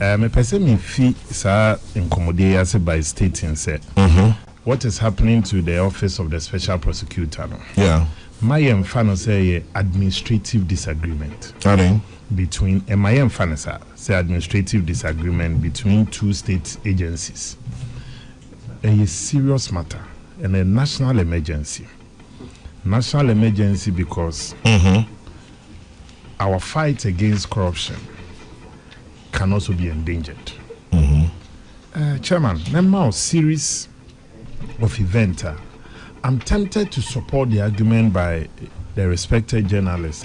Me person me fee sa incommodate by stating say what is happening to the office of the special prosecutor. No? Yeah. My fan say administrative disagreement. Between my fan say administrative disagreement between two state agencies. A serious matter and a national emergency. National emergency because our fight against corruption can also be endangered. Chairman, now series of events. I'm tempted to support the argument by the respected journalist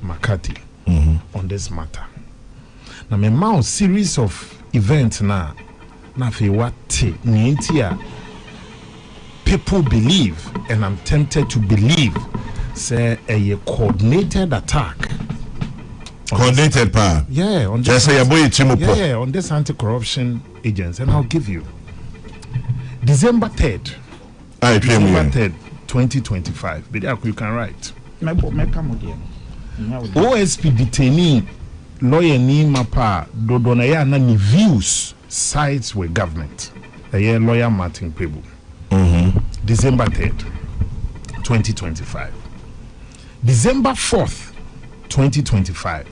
McCarthy on this matter. Now, series of events now what people believe, and I'm tempted to believe, say a coordinated attack. Coordinated power. Yeah, on this on this anti-corruption agency, and I'll give you December 3rd. December 3rd, 2025. But you can write. OSP detainee lawyer ni mapa dodonaya na ni views sides with government. A lawyer Martin Pebu. December 3rd, 2025. December 4th, 2025.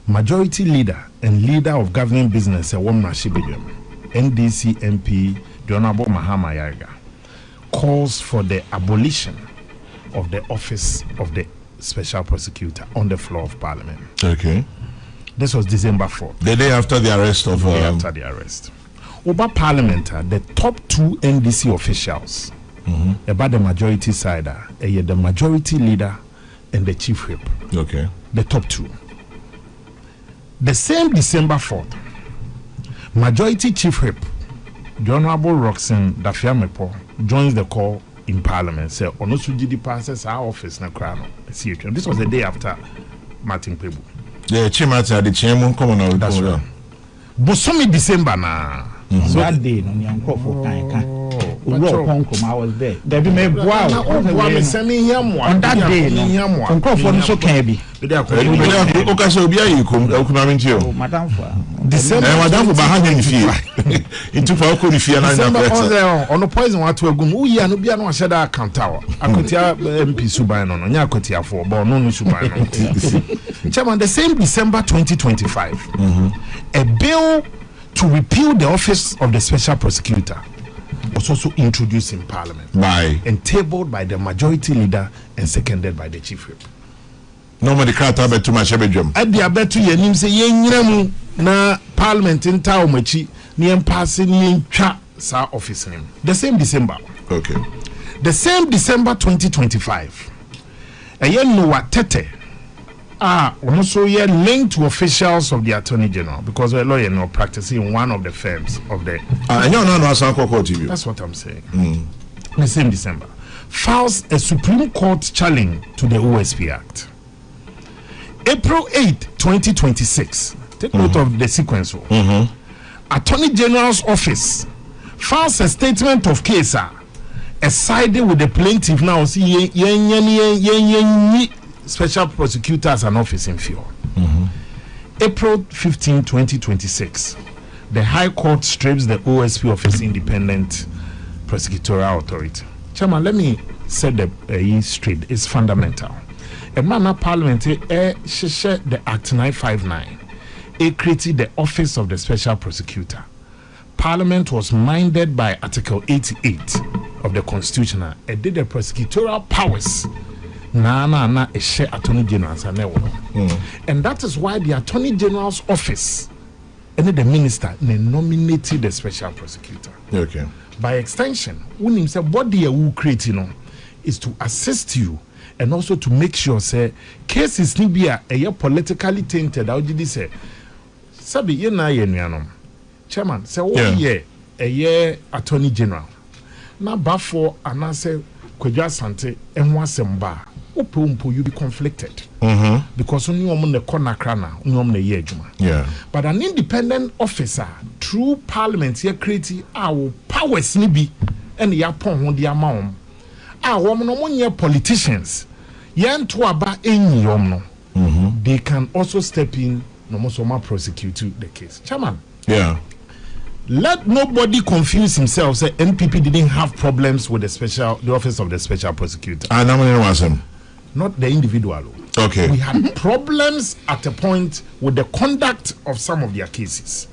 Majority leader and leader of governing business NDC MP the Honorable Mahama Yaga calls for the abolition of the office of the special prosecutor on the floor of parliament. Okay. This was December 4th. The day after the arrest of... The day after the arrest. Over parliament, the top two NDC officials about the majority side, the majority leader and the chief whip. Okay. The top two. The same December 4th, majority chief whip, the Honorable Roxanne Dafiamepo, joins the call in parliament. Say, Onosujidi passes our office na krano. This was the day after Martin Pebu. The chimata, the chairman, come on. That's right. Bosomi December na. So that day, no, I was there. There be me wow. On that day, no. Uncle so can be. Madam for December. Madam for behind fear. Into for Oko fear on the poison what to go. We are no be no shada account tower. Akotia MP Subai no nya akotia for but no Subai no. Chairman, the same December 2025. A bill to repeal the office of the special prosecutor was also introduced in parliament and tabled by the majority leader and seconded by the chief whip. Normally, the crowd have too much bedroom. At the abetu yenim say yenyiram na parliament in town machi ni passing ni twa sa office name. The same December. Okay. The same December 2025. Ayen no watete. Also here linked to officials of the Attorney General because a lawyer now practicing in one of the firms of the. That's what I'm saying. The same December, files a Supreme Court challenge to the OSP Act. April 8, 2026. Take note of the sequence. Attorney General's office files a statement of case siding with the plaintiff now. See special prosecutor as an office in Fio. April 15, 2026. The High Court strips the OSP office independent prosecutorial authority. Chairman, let me set the straight. It's fundamental. A man of parliament the Act 959 created the office of the special prosecutor. Parliament was minded by Article 88 of the Constitution. It did the prosecutorial powers. Na a share Attorney General's and that is why the Attorney General's office and the minister nominated the special prosecutor. Okay. By extension, when him say body who create is to assist you and also to make sure say cases ni be a politically tainted. How did he say? Sabi ye na ye nuanom. Chairman say a year Attorney General. Na bafo anase Kwadwo Asante enwa semba. You be conflicted because only on the corner crana, yeah. But an independent officer through parliament here creating our powers nibi and the upon the amount. Our woman politicians yan to aba any they can also step in no more so prosecute the case. Chairman. Yeah. Let nobody confuse himself. Say NPP didn't have problems with the office of the special prosecutor. Not the individual. Okay. We had problems at a point with the conduct of some of their cases.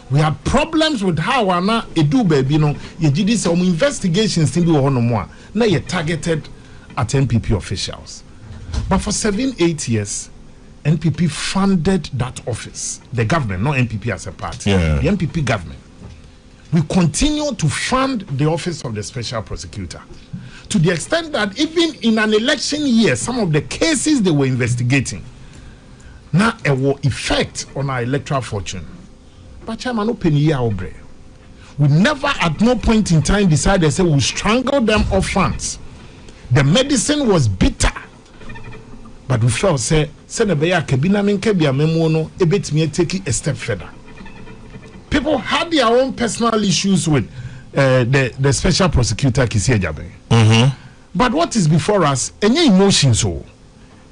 We had problems with how Anna Edu baby no ye did some investigations in the more now you targeted at NPP officials. But for 7-8 years, NPP funded that office. The government, not NPP as a party. Yeah. The NPP government. We continue to fund the office of the special prosecutor to the extent that even in an election year, some of the cases they were investigating now it will effect on our electoral fortune. But Chairman, open year obre. We never at no point in time decided say we'll strangle them off funds. The medicine was bitter. But we felt say the beya kabina menkebia memono ebetimi take a step further. People had their own personal issues with the special prosecutor Kisi Ejabe. But what is before us, any emotions,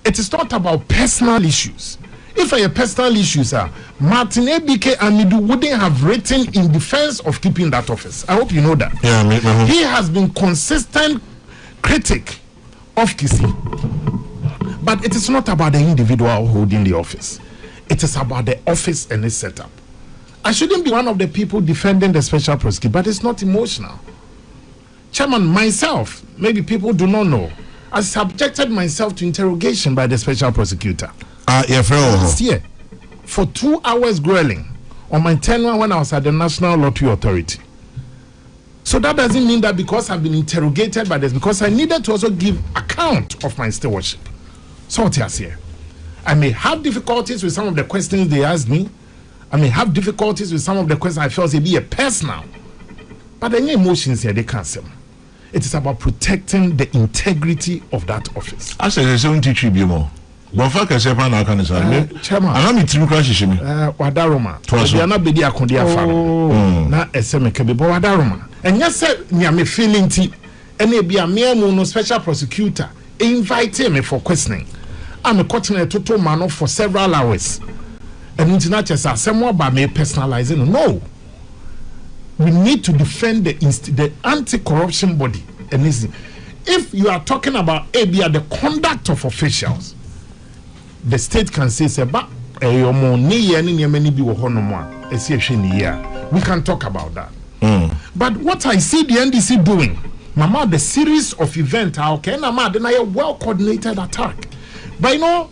it is not about personal issues. If your personal issues are, Martin Ebike Amidu wouldn't have written in defense of keeping that office. I hope you know that. Yeah, he has been consistent critic of Kisi. But it is not about the individual holding the office. It is about the office and its setup. I shouldn't be one of the people defending the special prosecutor, but it's not emotional. Chairman, myself, maybe people do not know, I subjected myself to interrogation by the special prosecutor. Last year, for 2 hours grilling on my tenure when I was at the National Lottery Authority. So that doesn't mean that because I've been interrogated by this, because I needed to also give account of my stewardship. So what is here? I may have difficulties with some of the questions they asked me. I may have difficulties with some of the questions I felt they be a personal. But any emotions here, they can't say. It is about protecting the integrity of that office. I said, there's only tribute more. Chairman, Wadaroma. Wadaroma. Bedi akondia faro. Na eseme kebe bo Wadaroma. And yes, me am feeling ti. Ene bia me no special prosecutor invited me for questioning. I'm a questioning total man for several hours. And international says someone about me personalizing. No. We need to defend the anti-corruption body. And if you are talking about the conduct of officials, the state can say, we can talk about that. But what I see the NDC doing, Mama, the series of events, okay, Mama, then I a well-coordinated attack. But you know,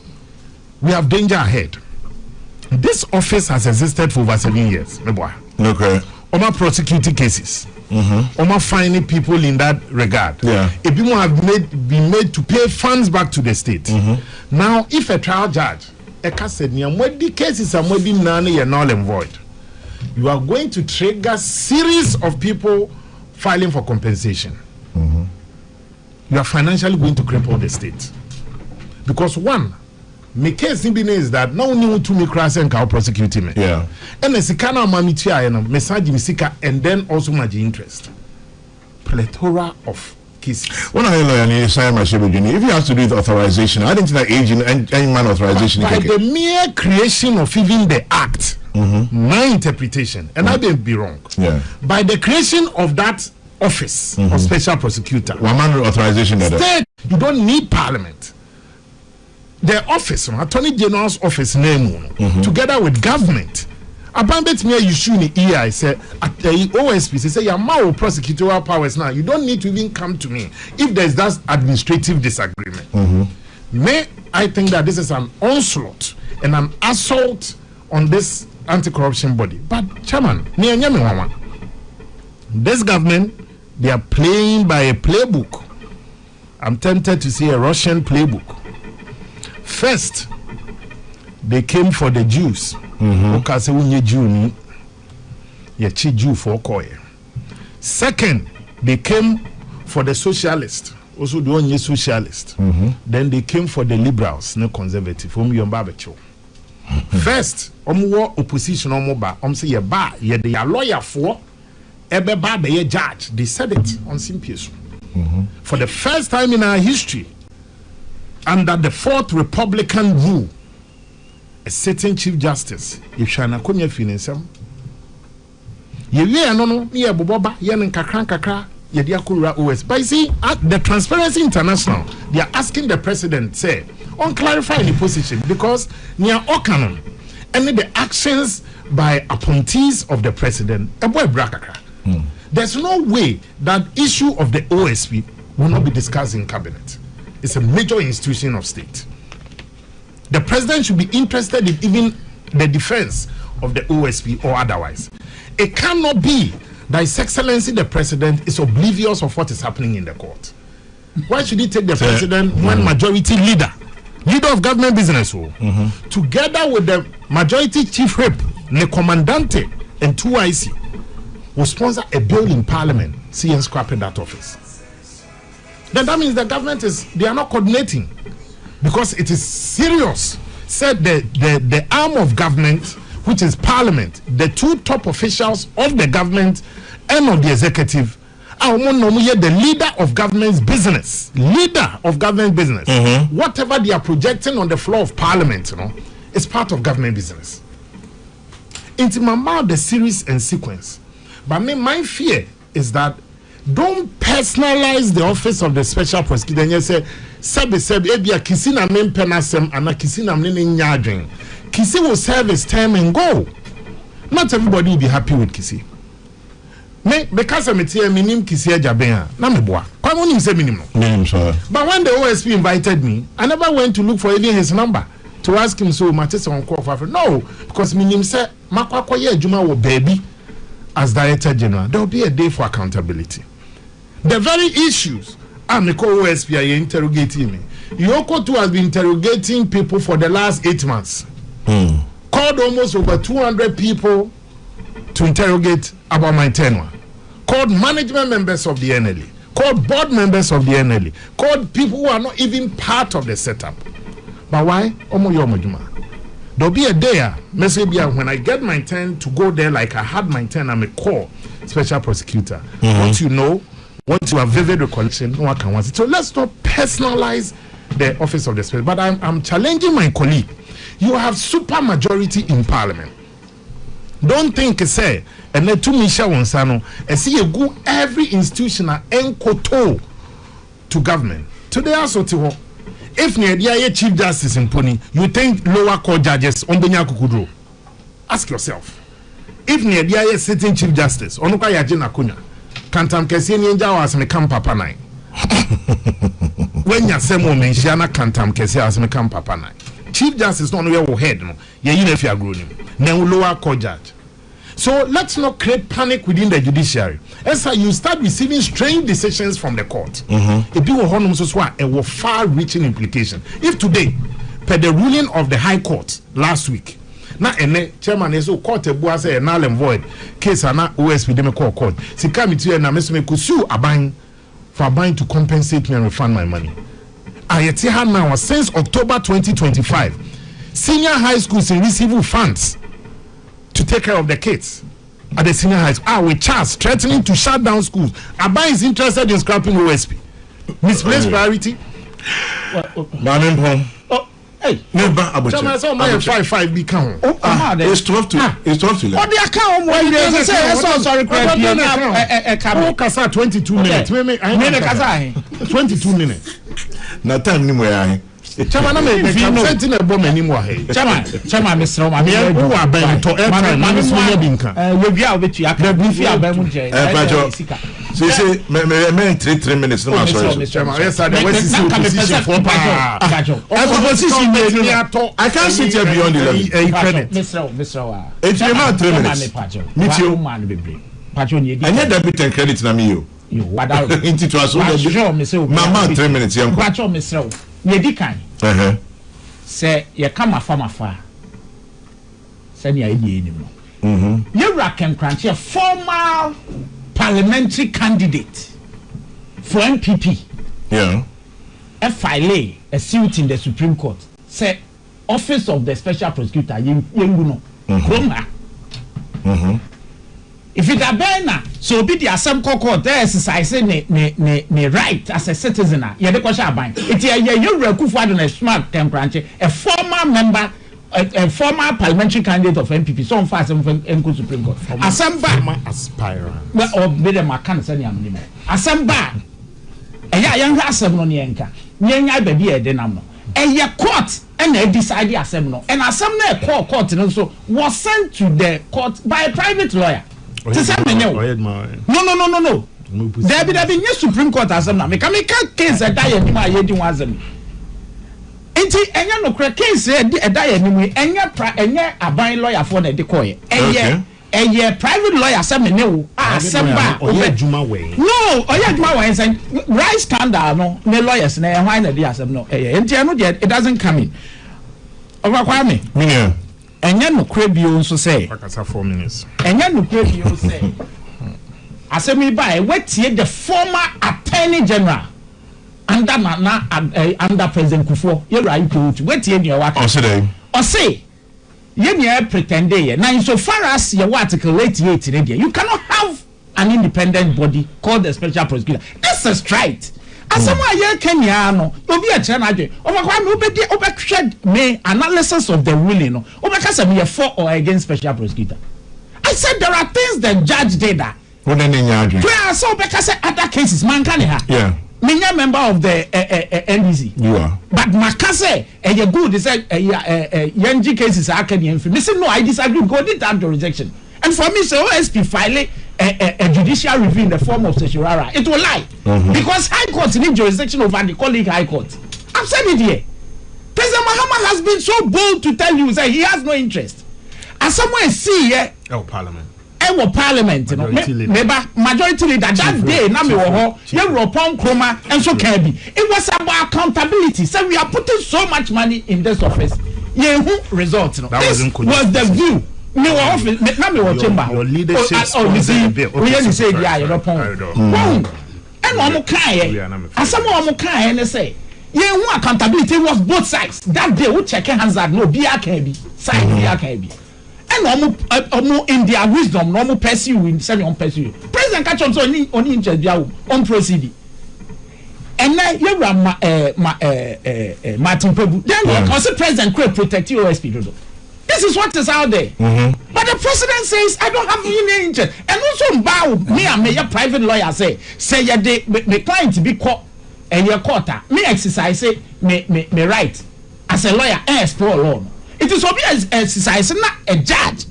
we have danger ahead. This office has existed for over 7 years. Okay. Oma prosecuting cases. Oma finding people in that regard. Yeah. If people have been made to pay funds back to the state. Now, if a trial judge, said, the cases are null and void, you are going to trigger series of people filing for compensation. You are financially going to cripple the state. Because one, my case is that no one to me cross and cow prosecute me. Yeah. And the Sikana Mamitia and message Misika and then also my interest. Plethora of cases. When I lawyer if you have to do with authorization, I didn't think that agent any man authorization. By the mere creation of even the act, my interpretation, and I may be wrong. Yeah. By the creation of that office of special prosecutor, one man authorization. State, you don't need parliament. The office, Attorney General's office name, together with government. Abandoned me, you should need I say at the OSP, say your moral prosecutorial powers now. You don't need to even come to me if there's that administrative disagreement. I think that this is an onslaught and an assault on this anti-corruption body. But Chairman, this government, they are playing by a playbook. I'm tempted to say a Russian playbook. First, they came for the Jews. Second, they came for the socialists. Also, the only socialist. Then they came for the liberals, no conservative. First, opposition say ye lawyer for be judge. They said it on Simpies. For the first time in our history, under the fourth Republican rule, a sitting chief justice if shana konya finisem ye no ye boboba ye nkakra ye dia kura OS but see at the Transparency International they are asking the president say on clarify the position because near okanon and the actions by appointees of the president there's no way that issue of the OSP will not be discussed in cabinet. It's a major institution of state. The president should be interested in even the defense of the OSP or otherwise. It cannot be that His Excellency the President is oblivious of what is happening in the court. Why should he take the president when majority leader of government business together with the majority chief whip, the commandante and 2IC will sponsor a bill in parliament seeing scrapping that office? Then that means the government they are not coordinating because it is serious. Said the arm of government, which is parliament, the two top officials of the government and of the executive, the leader of government's business, whatever they are projecting on the floor of parliament, is part of government business. Into the series and sequence. But my fear is that don't personalize the office of the special prosecutor and you say ebia kisi na mempenasem ana kisi na mne nyadwen. Kisi will serve his term and go. Not everybody will be happy with Kisi. Because I'm minim Kisi Jabea, na meboa. Kwa mo nim say minim no. But when the OSP invited me, I never went to look for even his number to ask him so Matisse on call for. No, because minim say makwakwa ye adwuma wo baby as Director General. There will be a day for accountability. The very issues Amiko OSP are interrogating me. Yoko too has been interrogating people for the last 8 months. Called almost over 200 people to interrogate about my tenure. Called management members of the NLE. Called board members of the NLE. Called people who are not even part of the setup. But why? There'll be a day, maybe when I get my turn to go there like I had my turn, I'm a core special prosecutor. Once you know, once you have vivid recollection, no one can want it. So let's not personalize the office of the special. But I'm challenging my colleague. You have super majority in parliament. Don't think say and let to Misha Wonsano and see you go every institutional enkoto to government. Today also to if near the chief justice in Pony, you think lower court judges on Benya Kukudro. Ask yourself. If near the sitting chief justice, Onuka Yajina Kunya, Kantam Kesini Jawas me come papa nine. When ya semo mention Kantam Kesia as me come papa nine. Chief Justice not where head no. Yeah, you know if you are growing. Then lower court judge. So let's not create panic within the judiciary. As you start receiving strange decisions from the court, it will far-reaching implication. If today, per the ruling of the High Court last week, now chairman is court a null and void case and OSP dem call court. Si come to na me could sue Abang for Abang to compensate me and refund my money. Now since October 2025, senior high schools receive funds to take care of the kids at the senior high school. With Charles threatening to shut down schools. Abba is interested in scrapping OSP. Misplaced priority. Hey, never about you. Five become. It's 12 to 11. What the account? Sorry, 22 minutes. 22 minutes. Na time ni mo ya Chairman, I'm a bomb anymore. Chairman, Mr. Omami, who are buying to airtime, we are with you. I can't be say, 3 minutes. No, sorry, Chairman. Yes, I can't sit here beyond 11. Mr. It's about 3 minutes. Meet you. I need that bit and credit na me. Into to us, Mama, 3 minutes. Yedikan. Say ye come afar. Say ni idea ni mo. You can crunch a former parliamentary candidate for MPP. Yeah. A file a suit in the Supreme Court. Say office of the special prosecutor yenguno. If it a banner, so be the assembly court there exercising ne right as a citizen. You the question about it. You recoup for the smart temperature. A former member a former parliamentary candidate of MPP, so on fast and go Supreme Court. Former aspirant. Well, or be the Macan Sanya Minima. Asamba. A young assembly on Yanka. Yanga baby a denamo. A court and they decided assembly. And assembly court and also was sent to the court by a private lawyer. No. There be the Supreme Court assembly. Make a case that I am Enti enya no kra case e da ya nimu enya aban lawyer for na de koye eye private lawyer say me ne wo asemba oye adwuma we no oye adwuma we say right scandal no ne lawyers na e hwan na de asem no enti eno de it doesn't come in over Kwame yeah enya no kra bio nso say pakasa 4 minutes enya no kra bio say asemi ba e wetie the former attorney general under under President Kufo, you're right to wait in your work. Or say, you pretend now, so far as your article 88 in India, you cannot have an independent body called the special prosecutor. This is right. As someone here Kenyano, you'll be a channel. Over me analysis of the ruling. Over me for or against special prosecutor. I said there are things the judge did that. What then in your dream? I saw because other cases, man can have. Yeah. Me a member of the NDC. You are. But Makase, you good. They said, Yanji cases are can you listen? No, I disagree. Go did that the rejection. And for me, so OSP file a judicial review in the form of certiorari. It will lie because High Court need jurisdiction over the colleague High Court. I've said it here. President Mahama has been so bold to tell you that he has no interest. As someone see here, Parliament. Parliament, you know, majority leader that day, na me wo you upon Kroma and so can be. It was about accountability. So we are putting so much money in this office. Results, you know. This was the view. Me wo office, na me wo chamber. Your leadership we say yeah, you upon. And omo kai, asamo omo kai and say, accountability was both sides. That day we check hands that no be can be. Side be can be. And almost in their wisdom, normal pursue in semi on pursue. President catch on interest on proceeding. And now you run Martin Prebu. Then also President could protect you OSP. This is what is out there. But the president says, I don't have any interest. And also bow me and my private lawyer say ya the client to be caught and your quarter. Me exercise say me right as a lawyer and explore law. It is obvious exercise, not a judge.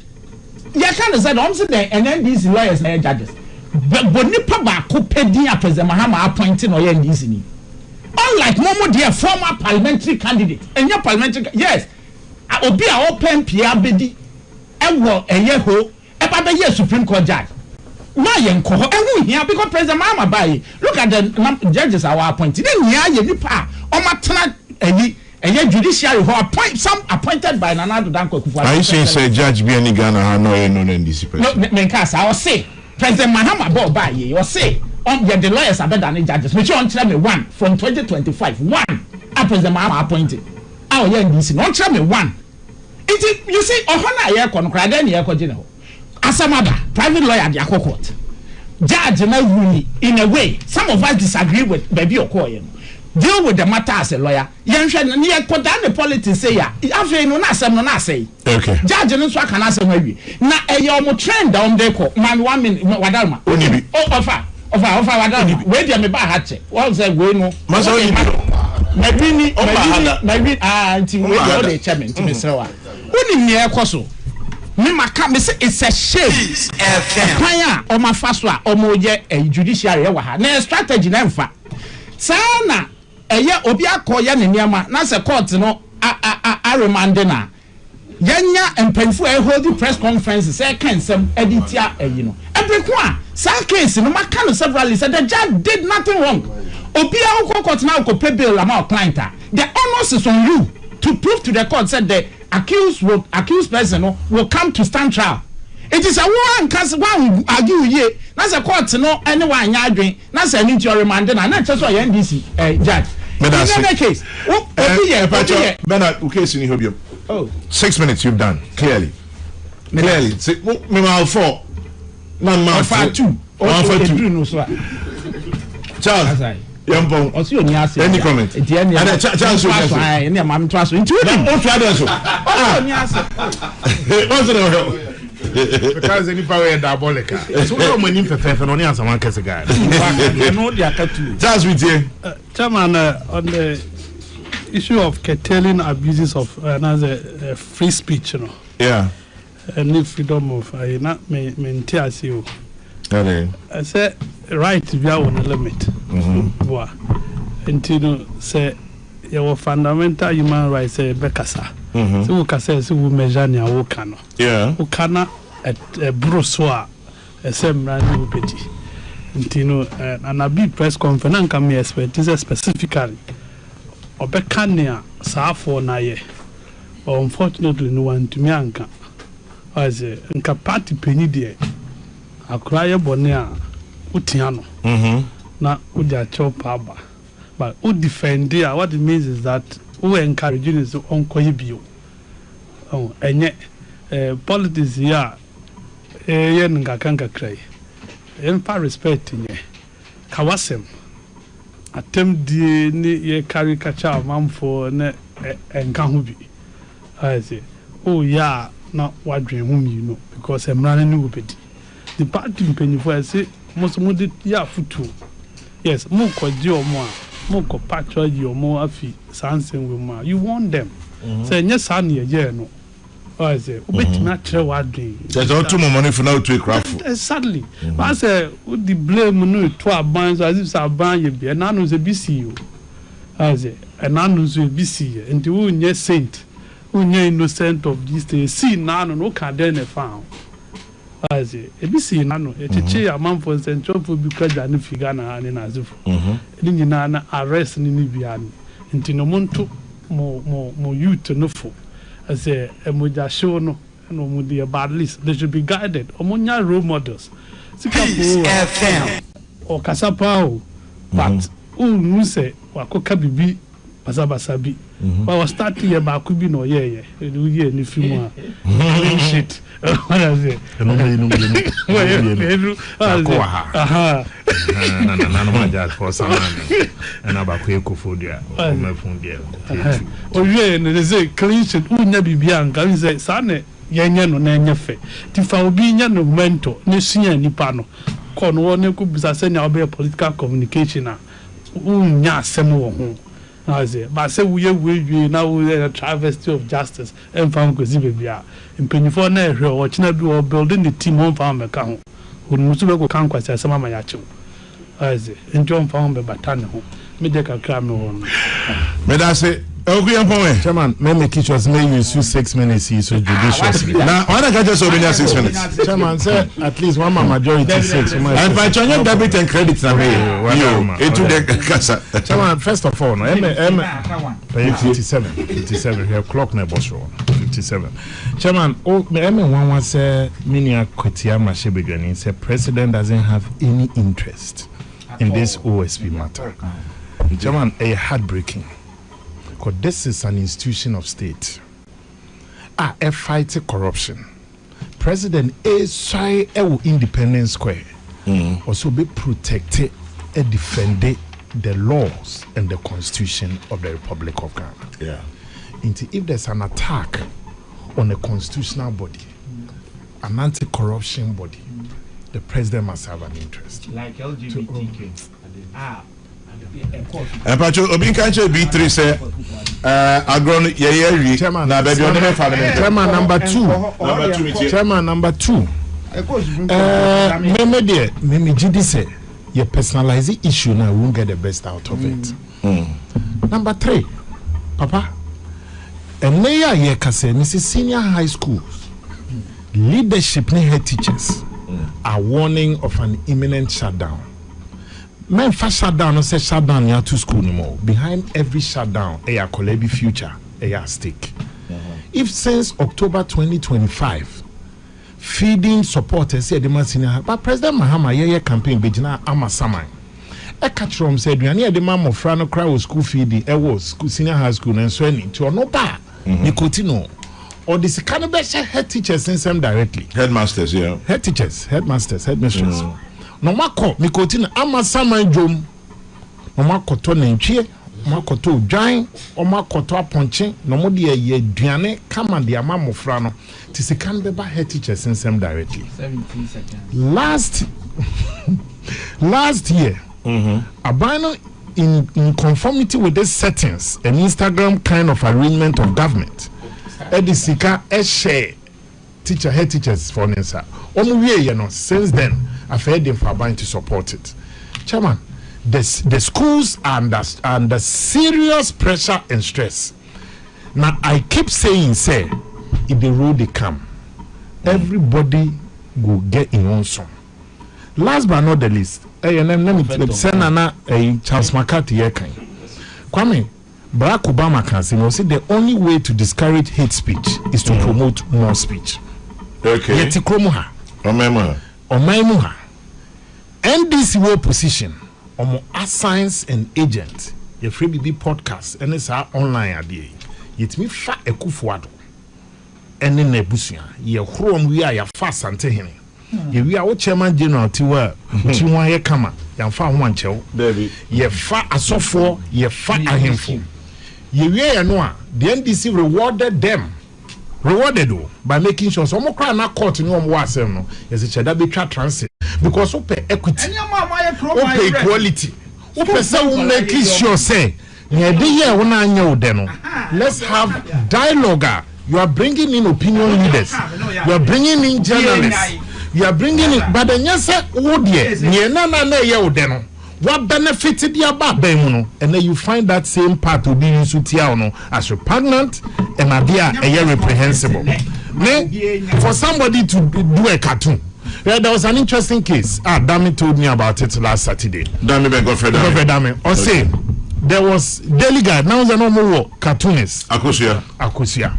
You can't say, I'm saying, and then these lawyers are judges. But nipa ba copedia President Mahama appointing or NDC. Unlike Momo, dear former parliamentary candidate, and your parliamentary, yes, I will be a open PRBD, and well, a yeho, a year Supreme Court judge. My uncle, and who here because President Mahama by look at the judges are appointed. Then, yeah, you nipa, or matana, and yet judiciary who appoint some appointed by Nana Danko. Are you saying say Judge B any Ghana no NDC president? No, Menkasa, I will say President Mahama bought by you. Or say on the lawyers are better than the judges. Which on tell me one from 2025. One President Mahama appointed. Our NDC. Don't tell me one. It is you see Ohana air concrete then air general. Asamada private lawyer at the court. Judge na really in a way. Some of us disagree with baby Okoye. Deal with the matter as a lawyer. Yansha near put down the politics say ya. After no na some no say. Okay. Judge no so can answer maybe. Na yomo trend down there ko. Man 1 minute wadalma. Onibi. Oh offer wadalma. Where dey me ba ha che. What say we no. Maso onibi. Maybe until we go the chairman to me say wa. Woni me ekoso. Me maka me say it's a shame. Kwan a o ma fa so a o mo je judiciary e wa ha. Na strategy na mfa. Sana eye obi akoya ne niama na se court no a remand na yanya empanfo e hold press conference say kansem editia eyi no ebreko a sa case no maka no several said the judge did nothing wrong obi a court na ko pay bail am client the onus is on you to prove to the court said the accused person will come to stand trial. It is a one case one argue ye. That's a court no anyone yarding. That's an into remand and not just why NDC judge. In any case, Bernard, case in Hobio. Oh, 6 minutes you've done clearly. Clearly, say, four. 1 month. 2. Charles, Any comment? Chance because any power diabolical. So no money for fair and only answer one case guy. Just with you. Chairman, on the issue of curtailing abuses of another free speech, you know. Yeah. And freedom of not maintain you. I said right to be on a limit. Until say your fundamental human rights say Bekasa. So we can say so we measure near Wokano. Yeah. Wokana at Bruswa, a same brand beti. Until and a big press conference and come here specifically. Obekania Safo Naye. Unfortunately, no one to me anka. As a party penny dear. A cry bonia Utiano. Na Udia Chopaba. But who defend there? What it means is that who encourage you is uncle you. Oh, and yet politics here, yen gakanka cry. Empa respecting ye. Kawasem. Attempt the ye caricature man for ne enkahubi. I say, oh yeah, not what dream whom you know, because I'm running new bit. The party penny for I say, most mooded ya futu. Yes, more kwaji or more. Moko patch your more afi sansing with ma. You want them. Say yes, son, yeah, no. I say, bit natural what day. There's not too much money for now to a craft. Sadly, but I say, would the blame no 12 bands as if I ban you be and I know the BCU. I say, and I know the BC and the wound yes saint, who near innocent of this day. See, none no can then found. I say, a BC nano, a chair a man for central for because I know Figana and in Azuf. Nina arrest in Nibian. Into no monto more youth to no for. I say, a muja show no, and would be a bad list. They should be guided. Omonia role models. FM or Casapao, but who say, Wakoka bibi, Pasabasabi. But I was starting about could be no, yeah, and if you more shit. What is it? No, for some and about Kofodia or Mafundia. Oh, yeah, and they say, clean shit, who never be young, can say, Sane, Yanya no Nanyafe. Tifaubinia no mentor, Nessia Nipano. Cornwall could be sending our political communication. Nya Semo. I say, but say we now a travesty of justice and found Kuzibia. In Penifone, watching a building the team on farm account. Who Musuba conquest as some mayacho. I say, and John found the Batano. Medical crime on. May I say, okay, Chairman, may teach us may use 6 minutes so judiciously. Now, why don't I just open 6 minutes? Chairman said at least one majority 6. And by China debit and credit, Chairman, first of all, 57 here, clock never show 57. Chairman, one say, Minia Kotiama Shebegani said, President doesn't have any interest in this OSP matter. Chairman, a heartbreaking. Because this is an institution of state. A fight corruption. President is shy Independence Square. Also be protected and defended the laws and the constitution of the Republic of Ghana. Yeah. If there's an attack on a constitutional body, an anti-corruption body, the president must have an interest. Like LGBTQ. And Pacho Obinkanche B3 say agron ye Chairman na baby on the family. Chairman number 2. Meme there, Meme GD say you personalize the issue now, we won't get the best out of it. Number 3, Papa. And mayor ye kase Mrs. Senior High Schools leadership ne head teachers are warning of an imminent shutdown. Men first shutdown, no say shutdown near to school no more. Behind every shutdown, a Kolebi future, a stake. If since October 2025, feeding supporters said the man senior, but President Mahama ye campaign bejina amasamai. A catch from said we near the man of Frano Crow school feeding, was school senior high school and so any to no bar, Nicotino. Or this cannabis head teachers send them directly. Headmasters, yeah. Head teachers, headmasters, headmistress. No mako Nicotino amasamai jom. omakoto nentwie omakoto odwan omakoto aponche no mo de ye aduane kama de amamofra no tisikan beba head teachers nsem directly 17 seconds last year abano in conformity with these settings an Instagram kind of arrangement of government edisika share teacher head teachers for Ninsa. Since then, I've heard them for to support it. Chairman, the schools are under serious pressure and stress. Now, I keep saying, say, if the road they come, everybody will get in one song. Last but not the least, let me send a Charles McCarthy here. Kwame, Barack Obama can say, the only way to discourage hate speech is to promote more speech. Okay. Yeti kromuha. Omaimuha. NDC will position omo assigns and agent. Ye free BB podcast and it's our online idea. Yet me fa ekufuado. Ene nebusia. Ye hrom we are ya fa sante hene. Ye we are chairman general tiwa. Tiwa ye kama. Ya fa ho anchew. Ye fa asofo, ye fa ahemfo. Ye we ya no a the NDC rewarded them. Rewarded by making sure some cry na court no mo asem no yes cheda betwa transit because ope equity ope equality ope say we make sure say na dey here wona anya wo de no let's have dialogue. You are bringing in opinion leaders, you are bringing in journalists, you are bringing in but then yes wo de ne na ye wo de no what benefited the about them, and then you find that same part will be used to as repugnant and idea reprehensible. For somebody to do a cartoon. There was an interesting case. Dami told me about it last Saturday. Dami. Or say there was Daily Guide. Now there's no more cartoonist. Akosia.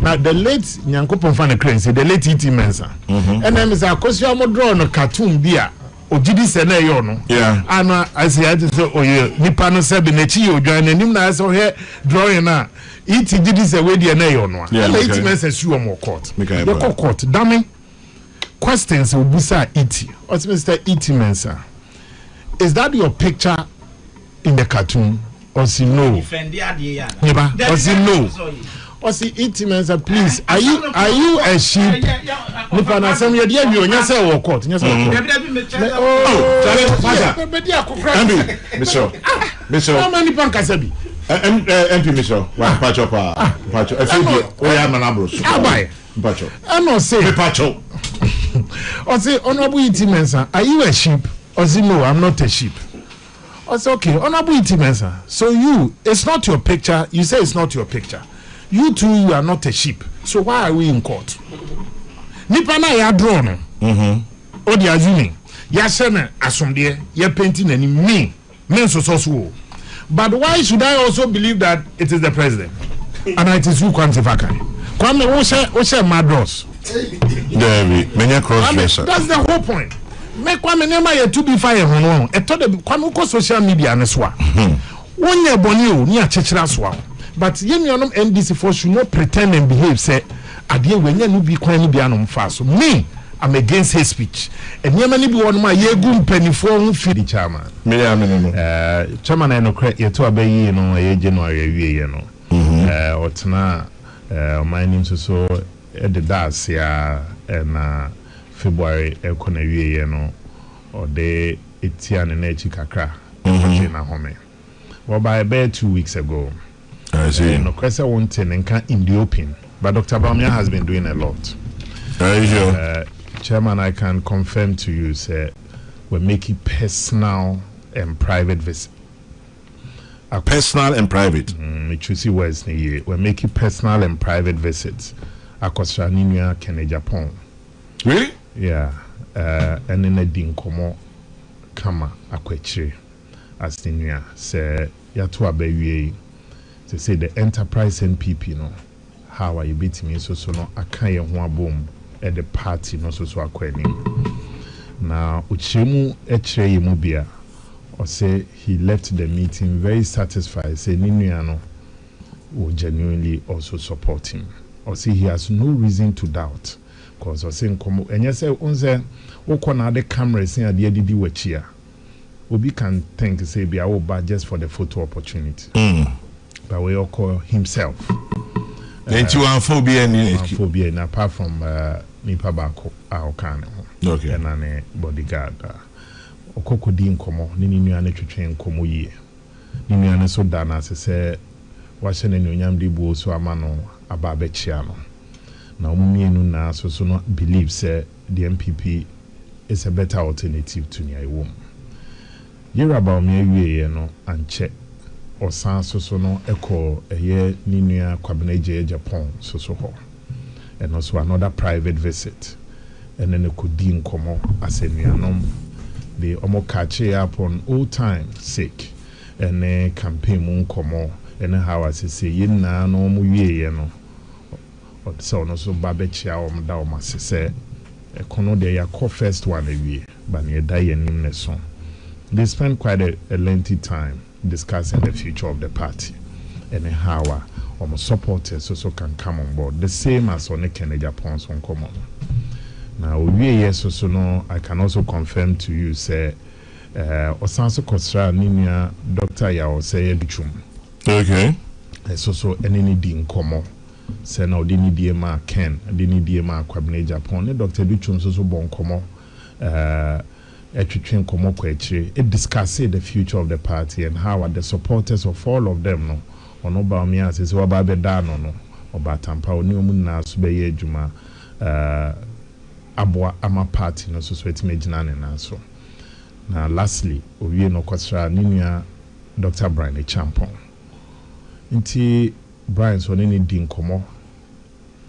Now the late Nyankopon Fane Crane said the late E.T. Mensah. And then Mr. Akosia mo draw on a cartoon beer. Ojidi sene yo no ana asiate so oye nipa no se be na chi odwan anim na so he drawing na iti didi se we de na yo no na iti mensa su o mo court the court dami questions obusa iti what Mr. iti mensa is that your picture in the cartoon or si no neba or si no or si iti mensa please are you a sheep nipa na sem ye de awi onya se wo court nya se wo Mister how many pan kasabi MP Mister wa pacho efidi o ya manabros abai pacho I no say pacho or say honorable iti mensa are you a sheep or say no I'm not a sheep or say okay honorable iti mensa so you it's not your picture you say it's not your picture you too you are not a sheep so why are we in court nipa na ya draw no o di azumi ya sene asomde ya painting ani me so but why should I also believe that it is the president and it is who quantify Kwame wo share madros David menya cross dresser that's the whole point me Kwame nema ye to be fire hono e to de Kwame ko social media ne so a wonye boni o ni achechira so a but yenuanom NDC for should not pretend and behave say ade wenya no bi kwan ni bia no mfa so me I'm against hate speech and yemani bi won ma yegu mpanifo ho fidi chairman chairman I no credit ye to abayi no ye January awie no otna my name so at the das ya na February ekona awie no or de etiane na echi kakra na home well by about 2 weeks ago I see no kwese wonte nka in the open but Dr. Bamia has been doing a lot. Chairman, I can confirm to you, sir, we're making personal and private visits. Personal and private? We're making personal and private visits. Across Kenya, Japan. Really? Yeah. And in a dinkomo kama akwechi as Ninia say Yatua Baby to say the enterprise NPP, no. How are you beating me so no akaya ho boom at the party no so akweni now uchemu echre yemubia or say he left the meeting very satisfied say Ninuano will genuinely also support him or say he has no reason to doubt because or say komo enye say unse wokọ na the cameras in ade didi wachia Obi can think say be our bad just for the photo opportunity. But we all call himself. Then you are phobia and apart from Nipa Bako Aokane. Okay. And a bodyguard. Okoko din komo, nini nuane twetwen komo ye. Nini nuane so dana se wahye ne nyam de buo so amano aba bechia no. Na omumienu na so no believe say the MPP is a better alternative to nia iwom. Yera ba me awie no anche osan so no eko eye ninua Kwame Japan so ho. And also another private visit. And then could din komo asenuanom the omo catch up on old time sake and then campaign mun komo and how I say yin na no mu wie no or so no so babechia da o ma se kono de ya co first one awie but near die nim ne so they spent quite a lengthy time discussing the future of the party and how our supporters also can come on board the same as on the Kennedy Japan on common. Now we yes so no I can also confirm to you say Osanso Kostra Ninia Dr. Yao say Bichum. Okay. So any din komo. Say now dini DMA Ken, dini DMA Kwame Japan, Dr. Bichum so bon komo etwetwen komo kwechire it discuss the future of the party and how are the supporters of all of them no ono ba mi ase se wa ba be da no oba tampa oni omu na so be ye adwuma aboa ama party no so etimegina ne na so na lastly owie no kwasra ninua Dr. Brian Champon nti Brian so ne din komo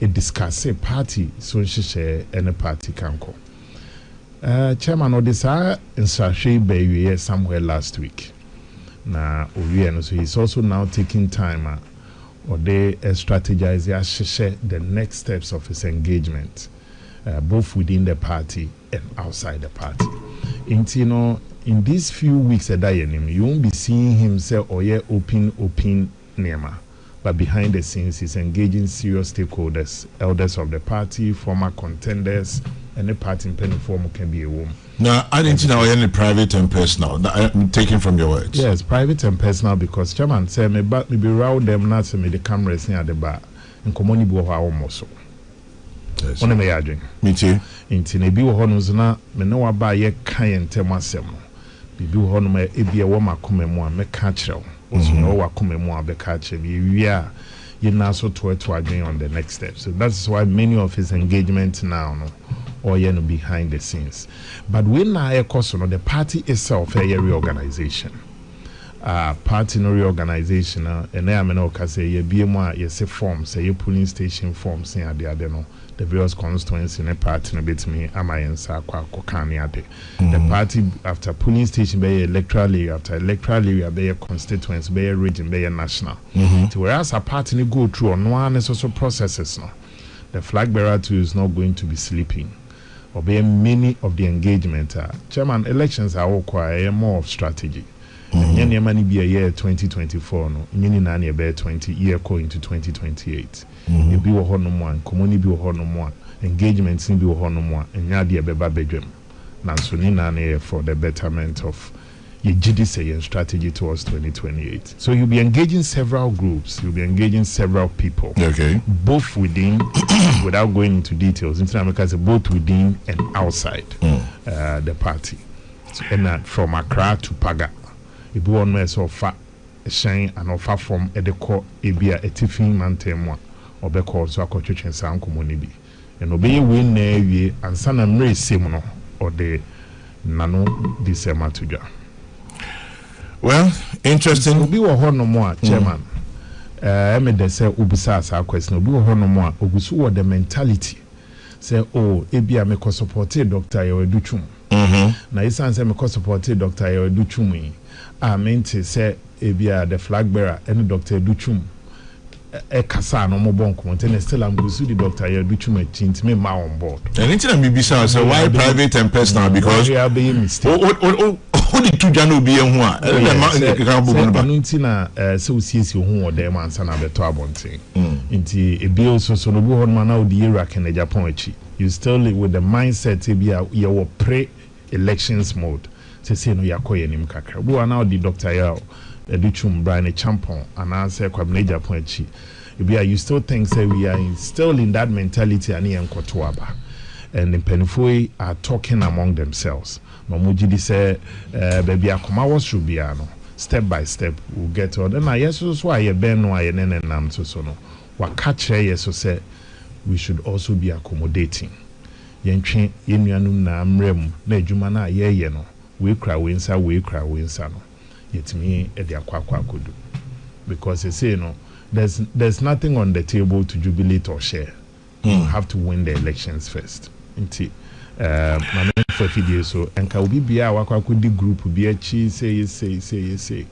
it discuss party so nhye any party kanko chairman of this instruction by somewhere last week na owie no so he's also now taking time or they strategize the next steps of his engagement both within the party and outside the party. In these few weeks at Dayanim, you won't be seeing him say, oh yeah, open Nema. But behind the scenes, he's engaging serious stakeholders, elders of the party, former contenders, and the party in penny form can be a woman. Now, I didn't know any private and personal. I'm taking from your words. Yes, private and personal because Chairman said, me be round them not to me the cameras near the bar and commoni bo almost. Yes. One me adwin. Me too. Inti na bi wo hono zna me no wa ba ye kan ntem asem no. Bibi wo hono ma ebi e wo makoma mu a me ka kirew. Oso no wa koma mu a be ka kire bi wi a ye na so to adwin on the next step. So that's why many of his engagement now no or ye no behind the scenes. But when na e koso no the party itself a reorganization. Party no reorganization and I mean okay say ye bi mu a ye se form say ye polling station form say ade no the various constituencies in the party no bet me amayensa kwa kokani ade the party after polling station be electoral area after electoral area be constituency be region be national so whereas a party no go through on one social processes no the flag bearer too is not going to be sleeping or be many of the engagement chairman elections are require more of strategy. And any money be a year 2024 no nyini na na be 20 year go into 2028 e bi wo hono mo an komoni bi wo hono mo engagement ni bi wo hono mo enya de be ba bedwem na so ni na na for the betterment of your GDC strategy towards 2028. So you'll be engaging several groups, you'll be engaging several people, okay, both within without going into details both within and outside the party. So, and from Accra to Paga if you want to offer shine and offer from Edeko Ebia Etifin Mantemwa or Beko so Akochuchen San Communibi. And obey win ne and San and Ray Simono or the Nano December Tuja. Well, interesting. Obi wo ho no mo chairman. Me de say obisa asa question obi wo ho no mo ogusu wo the mentality. Say oh ebia me ko support Dr. Yeweduchum. Na isan say me ko support Dr. Yeweduchum yi. Mente say ebia the flag bearer and Dr. Duchum kasa no mo bon kontene still am go the Dr. Yeweduchum chinti me ma on board. And into am bisa say why private and personal because we are being mistake. Who the two jano be hu a nti na se osiesie hu o dem ansa na beto abonten nti ebi so no bi ho na odi era Kennedy Japan achi you still live with the mindset e be you pre elections mode say no yakoye nim kakra bo na the doctor ya edichum Brian Champon and answer Kwame Japan chi you still think say we are still in that mentality and enkotoaba and the penifoi are talking among themselves no mujidi say baby akoma was rubiano step by step we'll get on and yes so why ben no aye nenenam so no wa catch yes so say we should also be accommodating yentwe yenuanum na amrem na adwuma na ye no we kra we nsa no yetimi e de akwakwa kodu because they say no there's nothing on the table to jubilate or share. You have to win the elections first. Inti my for video so and ka obi bia wakwa di group bia chi say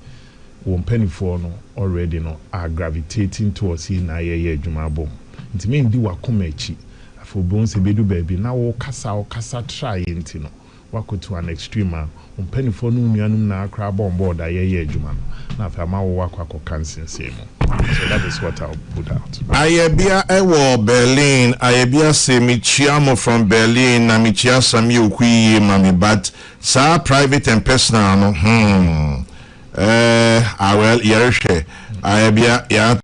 one penny for no already no are gravitating towards in na ye adwuma bom. Inti me ndi wakoma chi afo bon se bedu baby na wo kasa try inti no wako to an extreme one penny for no nuanum na akra bombo da ye adwuma no na fa ma wo wakwa ko kansen say mo. So that is what I'll put out. Ayebia ewo Berlin, Ayebia se michiamo from Berlin, na michia Sammi ukwi mami, but sa private and personal no. Well, yereshe. Ayebia ya